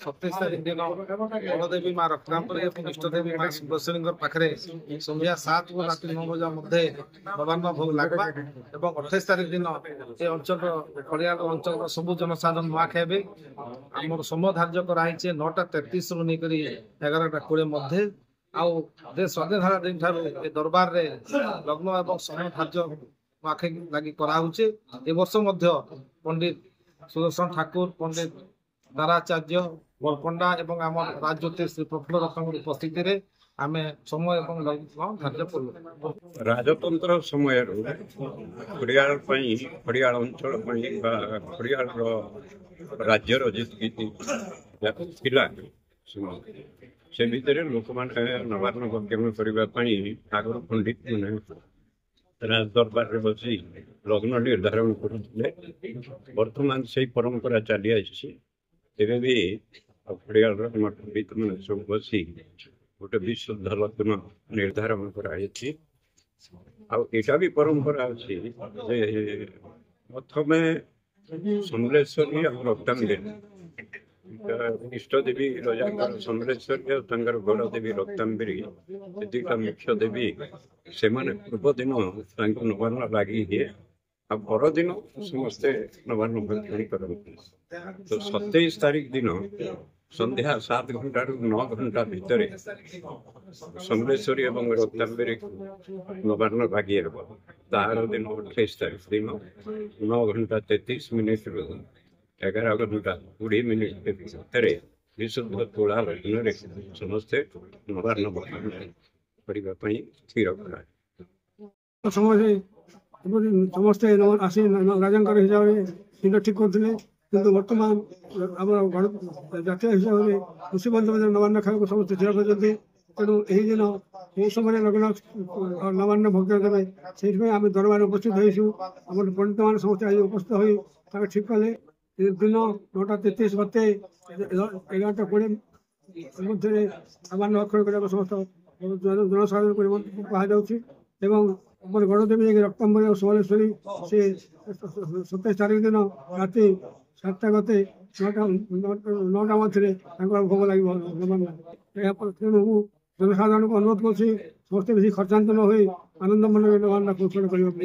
27 ତାରିଖ ଦିନ ବଳଦେବୀ ମା ରତ୍ନାମ୍ବରୀ ଏବଂ ଇଷ୍ଟଦେବୀ ମା ସୁଦର୍ଶନୀଙ୍କ ପାଖରେ ସନ୍ଧ୍ୟା 7 ରୁ ରାତି 9 ବଜା ମଧ୍ୟରେ ନବାନ୍ନ ଭୋଗ ଲାଗବା ଏବଂ 28 ତାରିଖ ଦିନ ଏ ଅଞ୍ଚଳର ଖଳିଆଳ ଅଞ୍ଚଳର ସବୁ ଜନସାଧାରଣ ନୂଆ ଖାଇବେ। ଆମର ସମୟ ଧାର୍ଯ୍ୟ କରାହେଇଛି 9:33 ରୁ ନେଇକରି 11:20 ମଧ୍ୟରେ। ଆଉ ସ୍ୱାଧୀନତା ଦିନ ଠାରୁ ଏ ଦରବାରରେ ଲଗ୍ନ ଏବଂ ସମୟ ଧାର୍ଯ୍ୟ ନୂଆଖାଇ ଲାଗି କରାହଉଛି। ଏ ବର୍ଷ ମଧ୍ୟ ପଣ୍ଡିତ ସୁଦର୍ଶନ ଠାକୁର, ପଣ୍ଡିତ ତାରାଚାର୍ଯ୍ୟ ବରପଣ୍ଡା ଏବଂ ଆମ ରାଜଜ୍ୟୋତି ଶ୍ରୀ ପ୍ରଫୁଲ୍ଲ ରତ୍ନଙ୍କ ଉପସ୍ଥିତିରେ ଆମେ ସମୟ ଏବଂ ଲଗ୍ନ ଧାର୍ଯ୍ୟ କଲୁ। ରାଜତନ୍ତ୍ର ସମୟରୁ ଖଡ଼ିଆଳ ପାଇଁ, ଖଡ଼ିଆଳ ଅଞ୍ଚଳ ପାଇଁ ବା ଖଡ଼ିଆଳର ରାଜ୍ୟର ଯେତିକି ଥିଲା ସେ ଭିତରେ ଲୋକମାନେ ନବାନ୍ନ ଭକ୍ଷମ କରିବା ପାଇଁ ଆଗରୁ ପଣ୍ଡିତମାନେ ରାଜ ଦରବାରରେ ବସି ଲଗ୍ନ ନିର୍ଦ୍ଧାରଣ କରୁଥିଲେ। ବର୍ତ୍ତମାନ ସେଇ ପରମ୍ପରା ଚାଲି ଆସିଛି। ଏବେ ବି ଖଡ଼ିଆଳର ପଣ୍ଡିତମାନେ ସବୁ ବସି ଗୋଟେ ବିଶୁଦ୍ଧ ଲଗ୍ନ ନିର୍ଦ୍ଧାରଣ କରାଯାଇଛି। ଆଉ ଏଇଟା ବି ପରମ୍ପରା ଅଛି ଯେ ପ୍ରଥମେ ସମଲେଶ୍ୱରୀ ଆଉ ରକ୍ତାଙ୍ଗୀ ଇଷ୍ଟ ଦେବୀ ରଜାଙ୍କର ସମଲେଶ୍ୱରୀ ଆଉ ତାଙ୍କର ବଡ଼ ଦେବୀ ରକ୍ତାମ୍ବରୀ, ଏ ଦୁଇଟା ମୁଖ୍ୟ ଦେବୀ, ସେମାନେ ପୂର୍ବ ଦିନ ତାଙ୍କୁ ନବାନ୍ନ ଲାଗି ହୁଏ ଆଉ ପରଦିନ ସମସ୍ତେ ନବାନ୍ନ ଭକ୍ଷଣ କରନ୍ତି। ତ 27 ତାରିଖ ଦିନ ସନ୍ଧ୍ୟା 7 ଘଣ୍ଟାରୁ 9 ଘଣ୍ଟା ଭିତରେ ସମଲେଶ୍ୱରୀ ଏବଂ ରକ୍ତାମ୍ବରୀ ନବାନ୍ନ ଲାଗି ହେବ। ତାର ଦିନ 28 ତାରିଖ ଦିନ 9:33ରୁ 11:20 ଭିତରେ ବିଶୁଦ୍ଧ ତୁଳା ଲଗ୍ନରେ ସମସ୍ତେ ନବାନ୍ନ ଭକ୍ଷଣ କରିବା ପାଇଁ ସ୍ଥିର କରାଯାଏ। ସମସ୍ତେ ଆସି ରାଜାଙ୍କର ହିସାବରେ ଦିନ ଠିକ୍ କରୁଥିଲେ, କିନ୍ତୁ ବର୍ତ୍ତମାନ ଆମର ଜାତୀୟ ହିସାବରେ କୃଷିବନ୍ଧୁ ନବାନ୍ନ ଖାଇବାକୁ ସମସ୍ତେ ସ୍ଥିର କରିଛନ୍ତି। ତେଣୁ ଏହି ଦିନ ଏହି ସମୟରେ ଲଗ୍ନ ନବାନ୍ନ ଭୋଗ ଦେବେ, ସେଇଥିପାଇଁ ଆମେ ଦରବାରରେ ଉପସ୍ଥିତ ହୋଇଛୁ। ଆମର ପଣ୍ଡିତମାନେ ସମସ୍ତେ ଆଜି ଉପସ୍ଥିତ ହୋଇ ତାকে ଠିକ୍ କଲେ। ଦିନ 9:33 ମତେ 11:20 ମଧ୍ୟରେ ନବାନ୍ନ ଭକ୍ଷଣ କରିବାକୁ ସମସ୍ତ ଜନସାଧାରଣଙ୍କୁ କୁହାଯାଉଛି। ଏବଂ ଆମର ଗଣଦେବୀ ରକ୍ତାମ୍ବରୀ ଆଉ ସମଲେଶ୍ୱରୀ ସେ 27 ତାରିଖ ଦିନ ରାତି 7ଟା ଗତେ 9ଟା ମଧ୍ୟରେ ତାଙ୍କର ଭୋଗ ଲାଗିବ ନବାନ୍ନ। ଏହାପରେ ତେଣୁ ମୁଁ ଜନସାଧାରଣଙ୍କୁ ଅନୁରୋଧ କରୁଛି ସମସ୍ତେ ବେଶୀ ଖର୍ଚ୍ଚାନ୍ତ ନ ହୋଇ ଆନନ୍ଦ ମନରେ ନବାନ୍ନ ଭକ୍ଷଣ କରିବାକୁ।